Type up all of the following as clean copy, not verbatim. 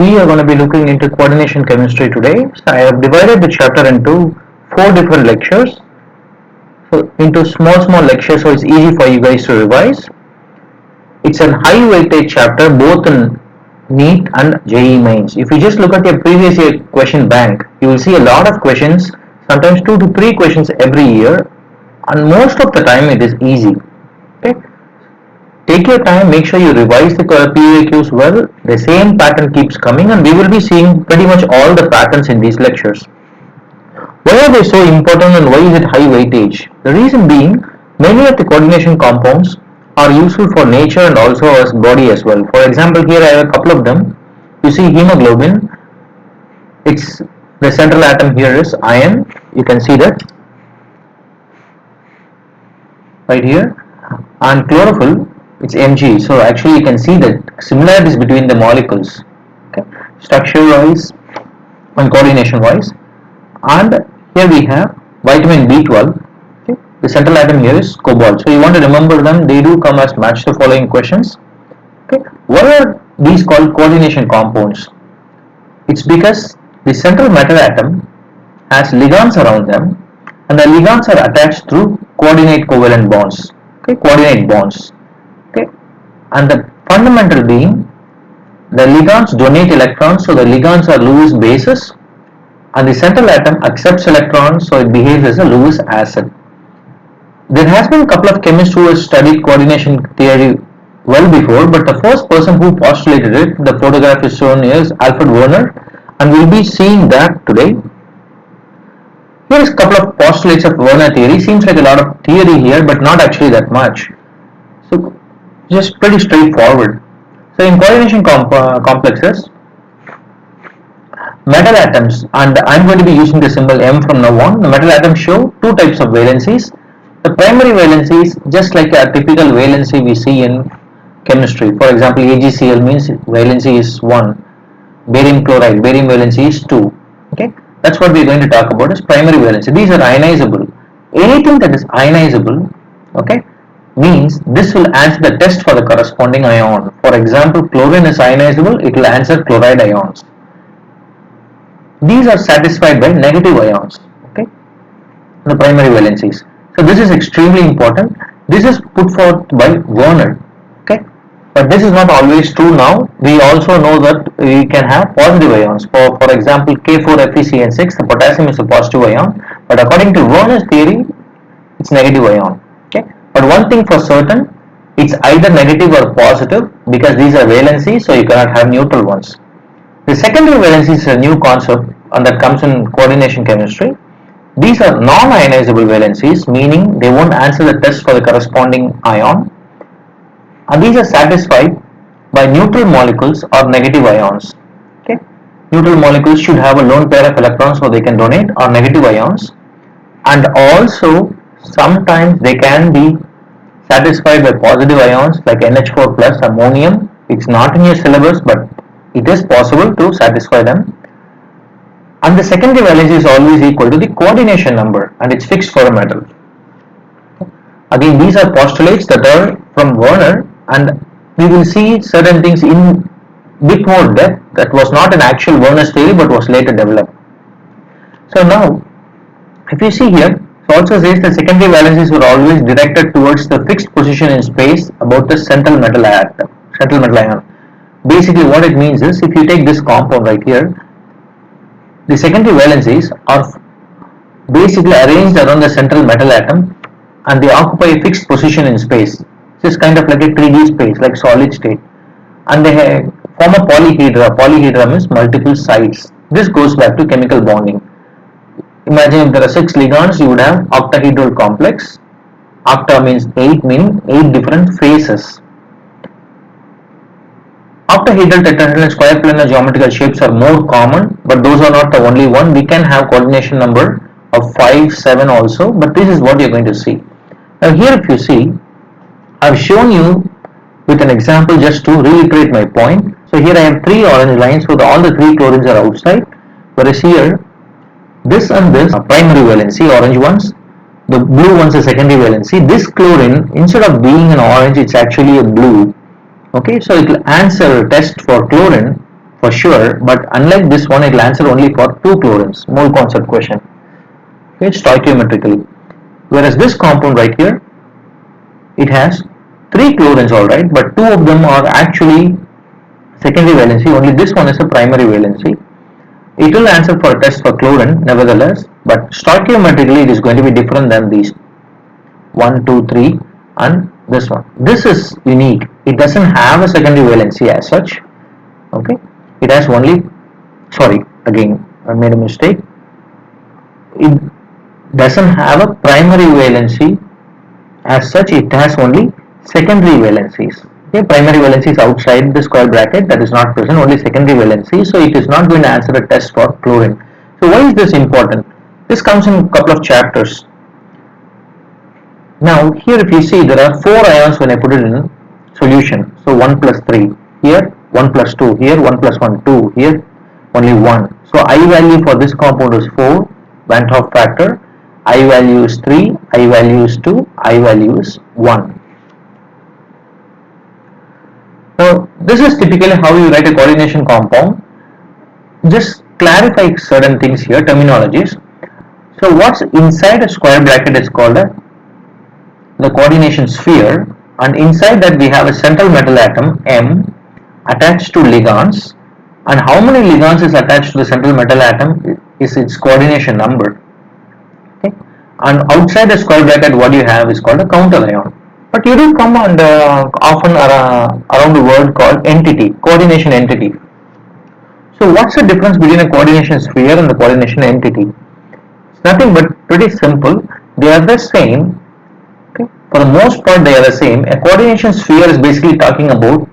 We are going to be looking into coordination chemistry today. So I have divided the chapter into 4 different lectures. So into small lectures, so it's easy for you guys to revise. It's a high weightage chapter both in NEET and JEE mains. If you just look at your previous year question bank, you will see a lot of questions, sometimes 2 to 3 questions every year, and most of the time it is easy. Okay. Take your time, make sure you revise the PAQs well. The same pattern keeps coming, and we will be seeing pretty much all the patterns in these lectures. Why are they so important and why is it high weightage? The reason being, many of the coordination compounds are useful for nature and also as body as well. For example, here I have a couple of them. You see hemoglobin, it's the central atom here is iron, you can see that right here, and chlorophyll, it's Mg. So actually you can see that similarities between the molecules, okay, structure wise and coordination wise. And here we have vitamin B12. Okay. The central atom here is cobalt. So you want to remember them. They do come as match the following questions. Okay. Why are these called coordination compounds? It's because the central metal atom has ligands around them, and the ligands are attached through coordinate covalent bonds. Okay. Coordinate bonds. Okay. And the fundamental being, the ligands donate electrons, so the ligands are Lewis bases, and the central atom accepts electrons, so it behaves as a Lewis acid. There has been a couple of chemists who have studied coordination theory well before, but the first person who postulated it, the photograph is shown here, is Alfred Werner, and we'll be seeing that today. Here is a couple of postulates of Werner theory. Seems like a lot of theory here, but not actually that much. So just pretty straightforward. So in coordination complexes, metal atoms, and I'm going to be using the symbol M from now on. The metal atoms show 2 types of valencies. The primary valencies, just like a typical valency we see in chemistry. For example, AgCl means valency is 1. Barium chloride, barium valency is 2. Okay, that's what we're going to talk about is primary valency. These are ionizable. Anything that is ionizable, okay, means this will answer the test for the corresponding ion. For example, chlorine is ionizable, it will answer chloride ions. These are satisfied by negative ions, okay, the primary valencies. So this is extremely important. This is put forth by Werner, okay, but this is not always true now. We also know that we can have positive ions. For example, K4FeCN6, the potassium is a positive ion, but according to Werner's theory, it's negative ion, okay. But one thing for certain, it's either negative or positive because these are valencies, so you cannot have neutral ones. The secondary valency is a new concept and that comes in coordination chemistry. These are non-ionizable valencies, meaning they won't answer the test for the corresponding ion, and these are satisfied by neutral molecules or negative ions. Okay. Neutral molecules should have a lone pair of electrons so they can donate, or negative ions, and also sometimes they can be satisfied by positive ions like NH4 plus ammonium. It's not in your syllabus, but it is possible to satisfy them. And the secondary valency is always equal to the coordination number, and it's fixed for a metal. Again, these are postulates that are from Werner, and we will see certain things in bit more depth that was not an actual Werner's theory but was later developed. So now, if you see here, it also says the secondary valencies were always directed towards the fixed position in space about the central metal atom, central metal ion. Basically what it means is, if you take this compound right here, the secondary valencies are basically arranged around the central metal atom and they occupy a fixed position in space. This is kind of like a 3D space, like solid state, and they form a polyhedra. Polyhedra means multiple sides. This goes back to chemical bonding. Imagine if there are 6 ligands, you would have octahedral complex. Octa means 8, meaning 8 different phases. Octahedral, tetrahedral and square planar geometrical shapes are more common, but those are not the only one. We can have coordination number of 5, 7 also, but this is what you are going to see. Now here if you see, I have shown you with an example just to reiterate my point. So here I have 3 orange lines, so all the 3 chlorines are outside, whereas here this and this are primary valency, orange ones, the blue ones are secondary valency. This chlorine, instead of being an orange, it's actually a blue. Okay, so it will answer a test for chlorine for sure, but unlike this one, it will answer only for two chlorines, mole concept question, okay, stoichiometrically. Whereas this compound right here, it has three chlorines, alright, but two of them are actually secondary valency, only this one is a primary valency. It will answer for a test for chlorine nevertheless, but stoichiometrically it is going to be different than these 1, 2, 3 and this one. This is unique. It doesn't have a secondary valency as such. Okay, it has only, sorry, again I made a mistake. It doesn't have a primary valency as such. It has only secondary valencies. Okay, primary valency is outside the square bracket, that is not present, only secondary valency, so it is not going to answer a test for chlorine. So why is this important? This comes in a couple of chapters. Now here if you see, there are 4 ions when I put it in solution. So 1 plus 3 here, 1 plus 2 here, 1 plus 1 2 here, only 1. So I value for this compound is 4, Van 't Hoff factor, I value is 3, I value is 2, I value is 1. Now this is typically how you write a coordination compound. Just clarify certain things here, terminologies. So what's inside a square bracket is called the coordination sphere, and inside that we have a central metal atom M attached to ligands, and how many ligands is attached to the central metal atom is its coordination number. Okay, and outside the square bracket what you have is called a counter ion. But you do come and often around the word called entity, coordination entity. So what's the difference between a coordination sphere and the coordination entity? It's nothing but pretty simple. They are the same. Okay. For the most part they are the same. A coordination sphere is basically talking about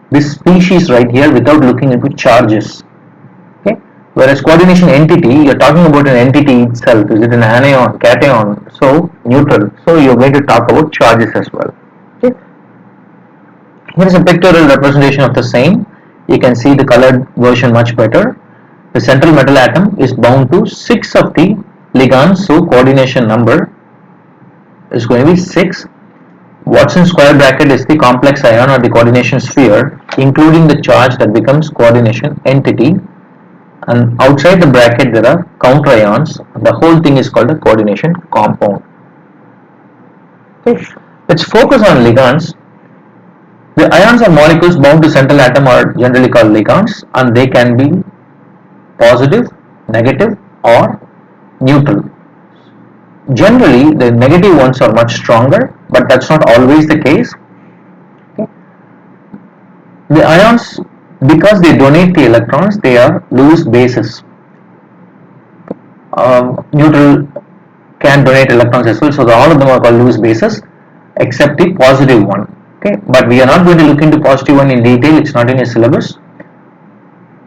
this species right here without looking into charges. Okay. Whereas coordination entity, you are talking about an entity itself. Is it an anion, cation, so neutral. So you are going to talk about charges as well. Okay. Here is a pictorial representation of the same. You can see the colored version much better. The central metal atom is bound to 6 of the ligands, so coordination number is going to be 6. What's in square bracket is the complex ion or the coordination sphere, including the charge that becomes coordination entity, and outside the bracket there are counter ions. The whole thing is called a coordination compound. Okay. Let's focus on ligands. The ions or molecules bound to central atom are generally called ligands, and they can be positive, negative or neutral. Generally the negative ones are much stronger, but that's not always the case. Okay. The ions, because they donate the electrons, they are Lewis bases. Neutral can donate electrons as well, so all of them are called Lewis bases except the positive one. Okay, but we are not going to look into positive one in detail, it's not in a syllabus.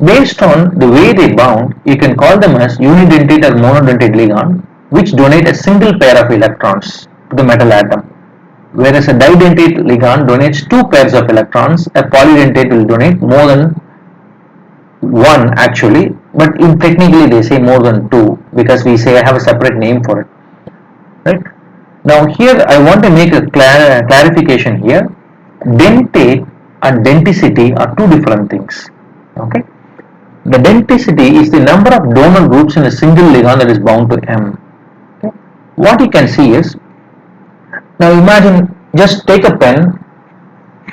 Based on the way they bound, you can call them as unidentate or monodentate ligand, which donate a single pair of electrons to the metal atom, whereas a didentate ligand donates 2 pairs of electrons. A polydentate will donate more than 1 actually, but technically they say more than 2 because we say I have a separate name for it, right? Now here I want to make a clarification here. Dentate and denticity are two different things. Okay, the denticity is the number of donor groups in a single ligand that is bound to M. Okay. What you can see is, now imagine, just take a pen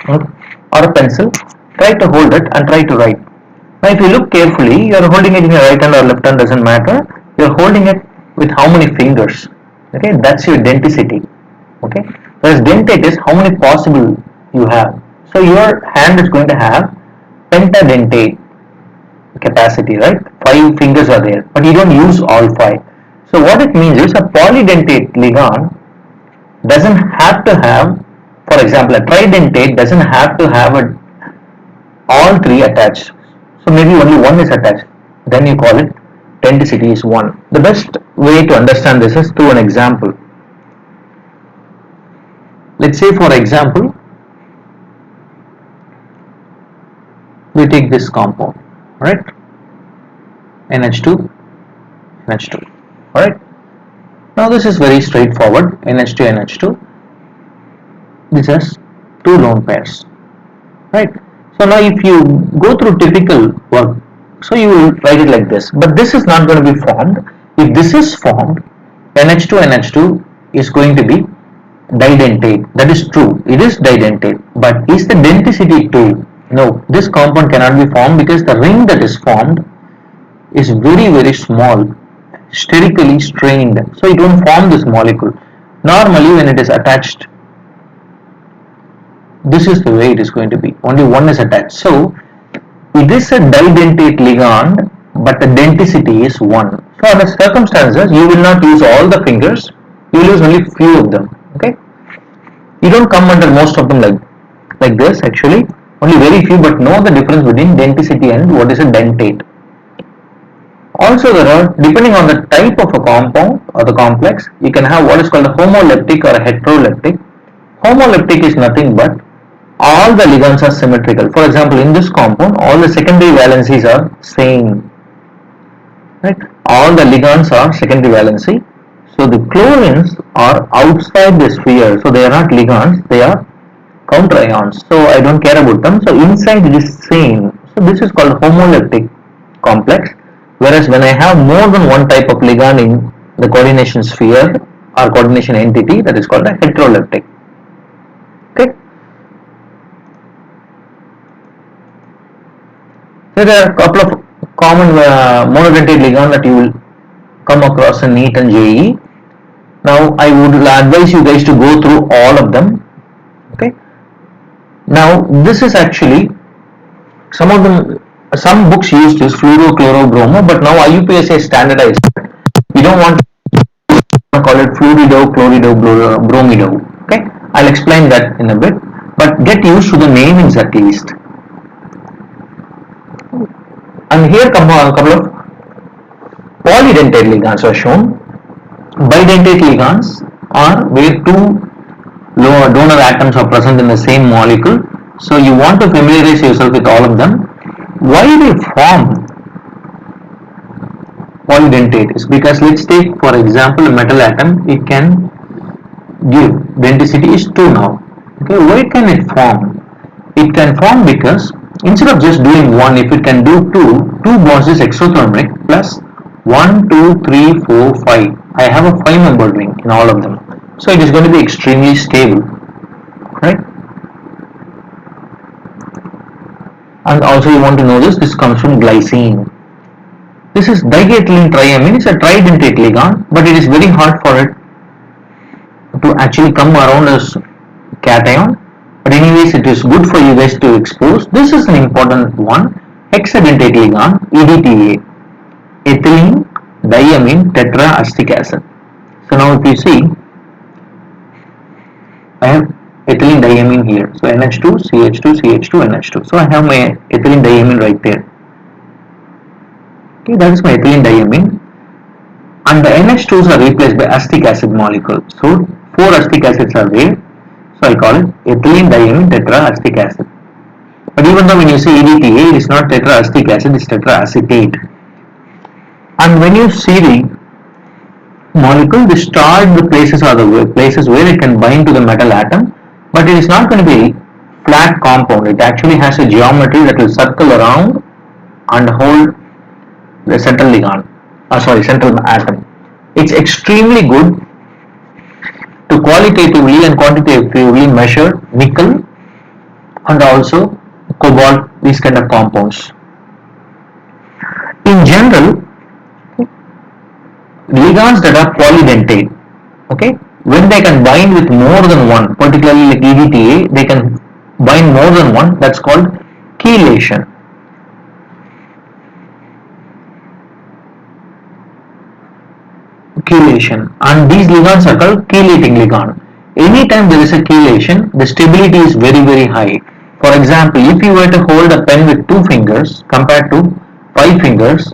or a pencil, try to hold it and try to write. Now if you look carefully, you are holding it in your right hand or left hand, doesn't matter. You are holding it with how many fingers? Okay, that's your denticity. Okay, whereas dentate is how many possible you have. So your hand is going to have pentadentate capacity, right? 5 fingers are there, but you don't use all 5. So what it means is a polydentate ligand doesn't have to have, for example, a tridentate doesn't have to have all 3 attached. So maybe only 1 is attached. Then you call it denticity is 1. The best way to understand this is through an example. Let's say for example, we take this compound, right? NH2, NH2, alright? Now this is very straightforward, NH2, NH2. This has 2 lone pairs, right? So now if you go through typical work, So you will write it like this, but this is not going to be formed. If this is formed, NH2 is going to be didentate. That is true, it is didentate, but is the denticity 2? No, this compound cannot be formed because the ring that is formed is very small, sterically strained, so it won't form this molecule. Normally when it is attached, this is the way it is going to be, only one is attached. So it is a didentate ligand, but the denticity is 1. So under circumstances, you will not use all the fingers, you will use only few of them. Okay, you don't come under most of them like this actually, only very few, but know the difference between denticity and what is a dentate. Also there are, depending on the type of a compound or the complex, you can have what is called a homoleptic or a heteroleptic. Homoleptic is nothing but all the ligands are symmetrical. For example, in this compound, all the secondary valencies are same. Right? All the ligands are secondary valency. So the chlorines are outside the sphere. So they are not ligands, they are counter ions. So I don't care about them. So inside it is same. So this is called homoleptic complex. Whereas when I have more than one type of ligand in the coordination sphere or coordination entity, that is called a heteroleptic. Okay. So there are a couple of common monodentate ligand that you will come across in NEET and JEE. Now I would advise you guys to go through all of them. Okay. Now this is actually, some of them, some books use this fluoro, chloro, bromo, but now IUPAC has standardized. We don't want to call it fluorido, chlorido, bromido. Okay, I'll explain that in a bit, but get used to the namings at least. And here come a couple of polydentate ligands are shown. Bidentate ligands are where two donor atoms are present in the same molecule. So you want to familiarize yourself with all of them. Why they form polydentate is because, let's take for example a metal atom, it can give denticity is 2 now. Okay, why can it form? It can form because instead of just doing one, if it can do two bonds is exothermic plus 1, 2, 3, 4, 5. I have a 5-member ring in all of them. So it is going to be extremely stable. Right? And also you want to know this comes from glycine. This is diethylene triamine. It's a tridentate ligand, but it is very hard for it to actually come around as cation. But anyways, it is good for you guys to expose. This is an important one. Hexadentate ligand, EDTA, ethylene diamine tetraacetic acid. So now if you see, I have ethylene diamine here. So NH2, CH2, CH2, NH2. So I have my ethylene diamine right there. Okay, that is my ethylene diamine. And the NH2s are replaced by acetic acid molecule. So 4 acetic acids are there. So I call it ethylene diamine tetraacetic acid. But even though when you say EDTA, it is not tetraacetic acid, it is tetraacetate. And when you see the molecule, the starred places are the places where it can bind to the metal atom, but it is not going to be flat compound. It actually has a geometry that will circle around and hold the central ligand, central atom. It's extremely good to qualitatively and quantitatively measure nickel and also cobalt, these kind of compounds. In general, ligands that are polydentate, okay, when they can bind with more than one, particularly like EDTA, they can bind more than one, that's called chelation. And these ligands are called chelating ligand. Anytime there is a chelation, the stability is very high. For example, if you were to hold a pen with 2 fingers compared to 5 fingers,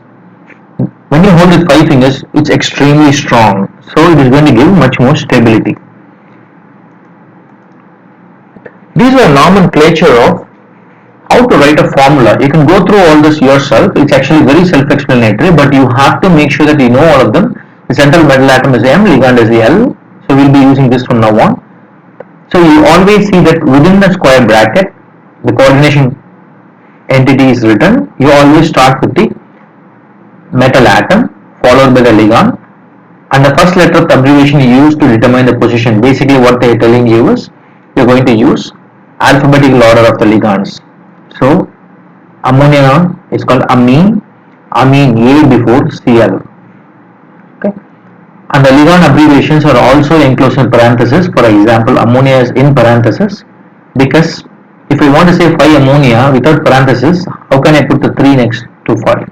when you hold with 5 fingers, it's extremely strong. So it is going to give much more stability. These are nomenclature of how to write a formula. You can go through all this yourself. It's actually very self-explanatory, but you have to make sure that you know all of them. The central metal atom is M, ligand is L. So we'll be using this from now on. So you always see that within the square bracket, the coordination entity is written. You always start with the metal atom followed by the ligand, and the first letter of the abbreviation you use to determine the position. Basically what they are telling you is you are going to use alphabetical order of the ligands. So ammonia is called amine, amine A before Cl. Okay. And the ligand abbreviations are also enclosed in parentheses. For example, ammonia is in parentheses because if I want to say 5 ammonia without parentheses, how can I put the 3 next to 5?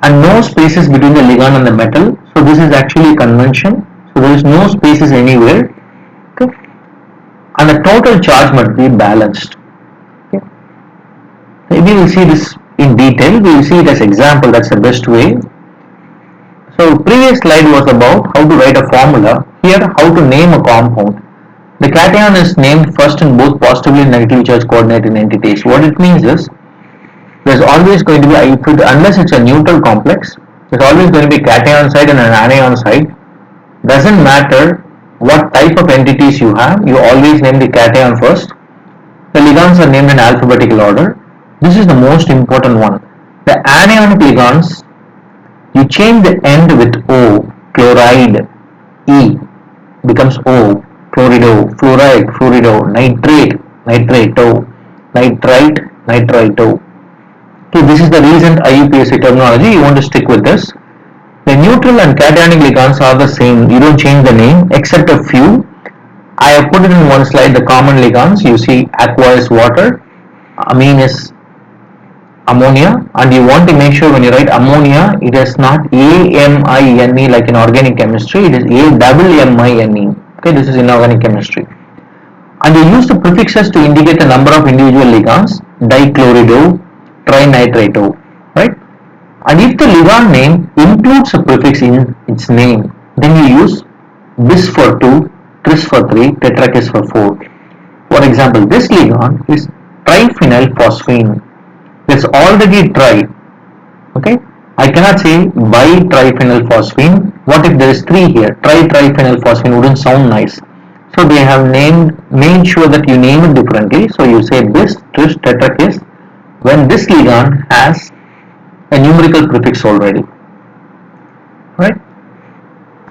And no spaces between the ligand and the metal. So this is actually a convention. So there is no spaces anywhere. Okay. And the total charge must be balanced. Okay. Maybe we will see this in detail. We will see it as example. That's the best way. So previous slide was about how to write a formula. Here how to name a compound. The cation is named first in both positively and negatively charged coordinating entities. What it means is there's always going to be, unless it's a neutral complex, there's always going to be cation side and an anion side. Doesn't matter what type of entities you have, you always name the cation first. The ligands are named in alphabetical order. This is the most important one. The anionic ligands, you change the end with O, chloride, E becomes O, chlorido, fluoride, fluorido, nitrate, nitrato, nitrite, nitrito. Okay, this is the recent IUPAC terminology, you want to stick with this. The neutral and cationic ligands are the same, you don't change the name except a few. I have put it in one slide, the common ligands. You see aqua is water, amine is ammonia, and you want to make sure when you write ammonia, it is not AMINE like in organic chemistry, it is AMMINE. Okay, this is inorganic chemistry. And you use the prefixes to indicate the number of individual ligands, dichlorido, trinitrato, right? And if the ligand name includes a prefix in its name, then you use bis for 2, tris for 3, tetrakis for 4. For example, this ligand is triphenylphosphine. It's already tri. Okay, I cannot say bi-triphenylphosphine. What if there is 3 here? Tri-triphenylphosphine wouldn't sound nice. So they have made sure that you name it differently. So you say bis, tris, tetrakis when this ligand has a numerical prefix already. Right?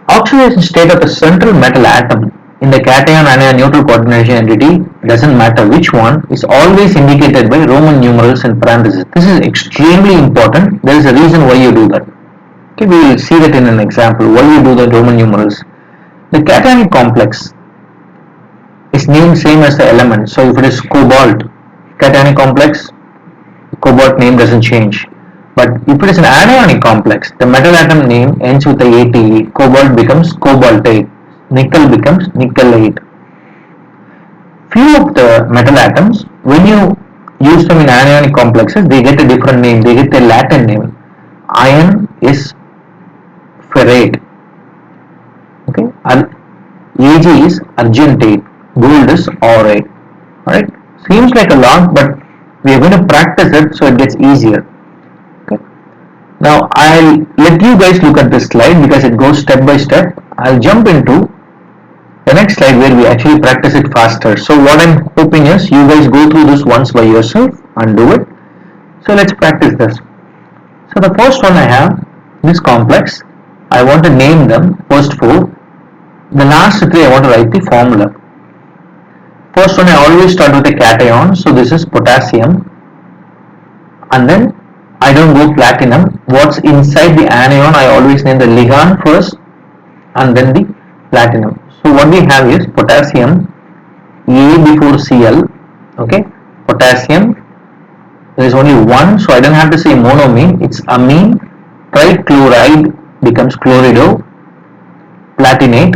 Oxidation state of a central metal atom in the cation anion neutral coordination entity, doesn't matter which one, is always indicated by Roman numerals in parentheses. This is extremely important. There is a reason why you do that. Okay, we will see that in an example. Why you do the Roman numerals. The cationic complex is named same as the element. So if it is cobalt, cationic complex, cobalt name doesn't change. But if it is an anionic complex, the metal atom name ends with the ATE. Cobalt becomes cobaltate. Nickel becomes nickelate. Few of the metal atoms, when you use them in anionic complexes, they get a different name. They get a Latin name. Iron is ferrate. Okay. Ag is argentate. Gold is aurate. Alright. Seems like a lot, but we are going to practice it so it gets easier. Now I'll let you guys look at this slide because it goes step by step. I'll jump into the next slide where we actually practice it faster. So what I'm hoping is you guys go through this once by yourself and do it. So let's practice this. So the first one I have this complex. I want to name them first 4. The last 3 I want to write the formula. First one I always start with a cation. So this is potassium, and then I don't go platinum. What's inside the anion, I always name the ligand first and then the platinum. So what we have is potassium, A before Cl. Okay, potassium, there is only one, so I don't have to say monoamine, it's amine, trichloride becomes chlorido, platinate.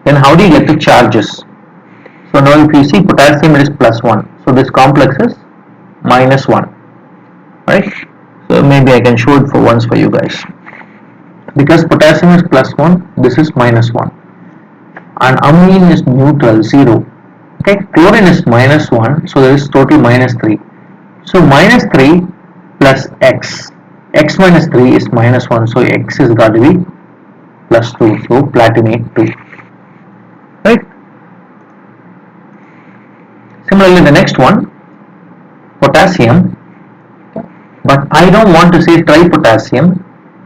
Then how do you get the charges? So now if you see potassium, it is +1. So this complex is -1. Right? So maybe I can show it for once for you guys. Because potassium is +1, this is -1. And amine is neutral, 0. Okay, chlorine is -1, so there is total -3. So -3 plus x. X minus 3 is -1, so x is got to be +2. So platinate 2. Right? Similarly, the next one, potassium. But I don't want to say tripotassium.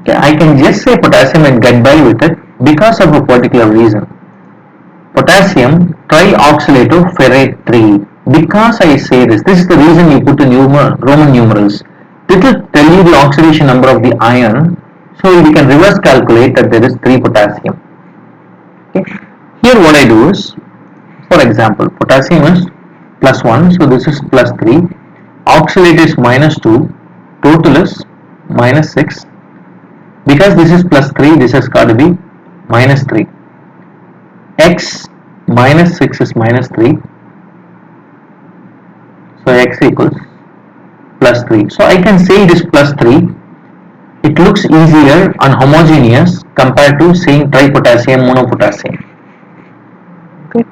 Okay, I can just say potassium and get by with it because of a particular reason. Potassium trioxalato-ferrate 3. Because I say this is the reason you put the Roman numerals. This will tell you the oxidation number of the ion, so we can reverse calculate that there is 3 potassium. Okay. Here what I do is, for example, potassium is plus 1, so this is plus 3, oxalate is minus 2, total is minus 6. Because this is plus 3, this has got to be minus 3. X minus 6 is minus 3. So X equals plus 3. So I can say it is plus 3. It looks easier and homogeneous compared to saying tripotassium, monopotassium. Okay.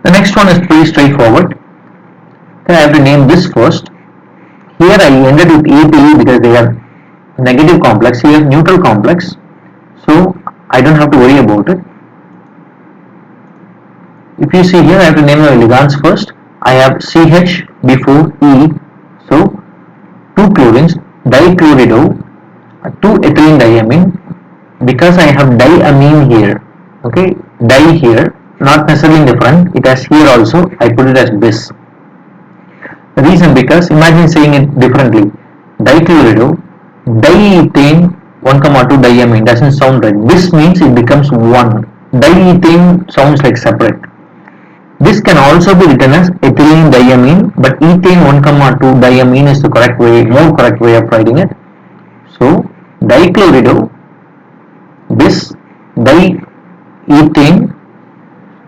The next one is pretty straightforward. Then I have to name this first. Here I ended with ATE because they are negative complex. Here neutral complex. So I don't have to worry about it. If you see here, I have to name my ligands first. I have CH before E. So 2 chlorines, dichlorido, 2 ethylene diamine. Because I have diamine here, okay, di here, not necessarily in the front, it has here also, I put it as bis. The reason, because imagine saying it differently. Dichlorido, diethane 1,2 diamine doesn't sound right. This means it becomes 1. Diethane sounds like separate. This can also be written as ethylene diamine, but ethane 1,2 diamine is the correct way, more correct way of writing it. So dichlorido bis diethane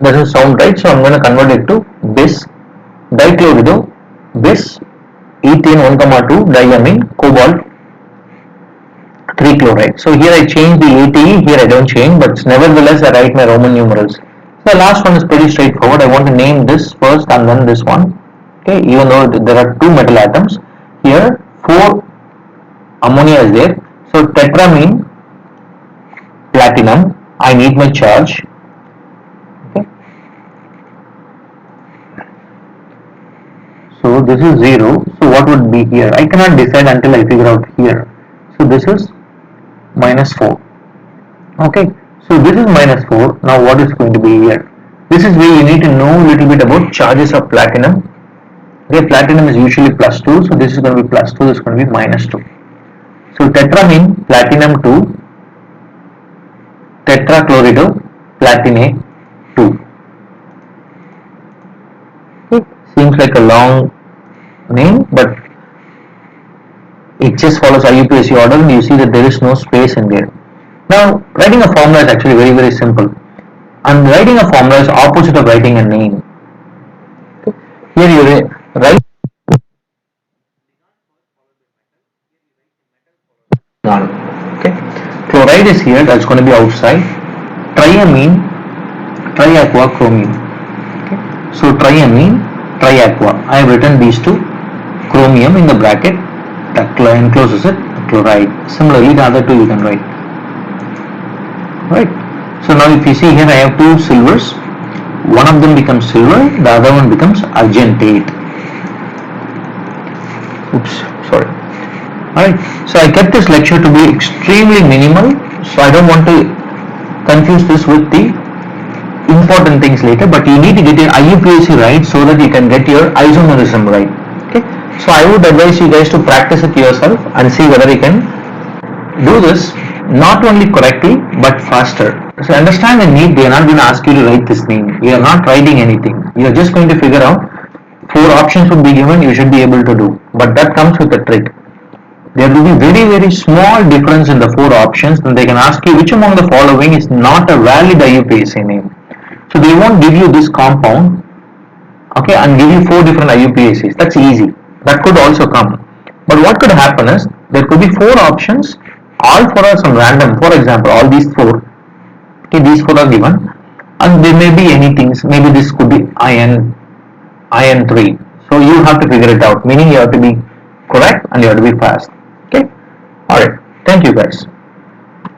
doesn't sound right, so I'm going to convert it to bis dichlorido bis ethane 1,2 diamine cobalt 3 chloride. So here I change the ATE, here I don't change, but nevertheless I write my Roman numerals. So the last one is pretty straightforward. I want to name this first and then this one. Okay, even though there are 2 metal atoms, here 4 ammonia is there. So tetramine platinum, I need my charge. Okay. So this is 0. So what would be here? I cannot decide until I figure out here. So this is minus 4. Okay. So this is minus 4. Now what is going to be here? This is where you need to know a little bit about charges of platinum. Okay, platinum is usually plus 2. So this is going to be plus 2. This is going to be minus 2. So tetramine platinum 2. Tetrachlorido platinate 2. Okay. Seems like a long name, but it just follows IUPAC order and you see that there is no space in there. Now writing a formula is actually very simple, and writing a formula is opposite of writing a name. Okay. Here you write one. Okay. Chloride is here, that's going to be outside. Triamine, triaqua, chromium. Okay. So triamine, triaqua. I have written these two. Chromium in the bracket that encloses it, chloride. Similarly, the other two you can write. Right. So now if you see here, I have 2 silvers. One of them becomes silver, the other one becomes argentate. Oops, sorry. Alright, so I kept this lecture to be extremely minimal, so I don't want to confuse this with the important things later, but you need to get your IUPAC right so that you can get your isomerism right. Okay, so I would advise you guys to practice it yourself and see whether you can do this not only correctly but faster. So understand the need, they are not going to ask you to write this name. You are not writing anything. You are just going to figure out 4 options would be given, you should be able to do. But that comes with a trick. There will be very small difference in the 4 options, and they can ask you which among the following is not a valid IUPAC name. So they won't give you this compound, okay, and give you 4 different IUPACs. That's easy. That could also come. But what could happen is there could be 4 options, all for some random. For example, all these 4. Okay, these 4 are given, and there may be anything. Maybe this could be iron 3. So you have to figure it out. Meaning you have to be correct and you have to be fast. Okay. All right. Thank you guys.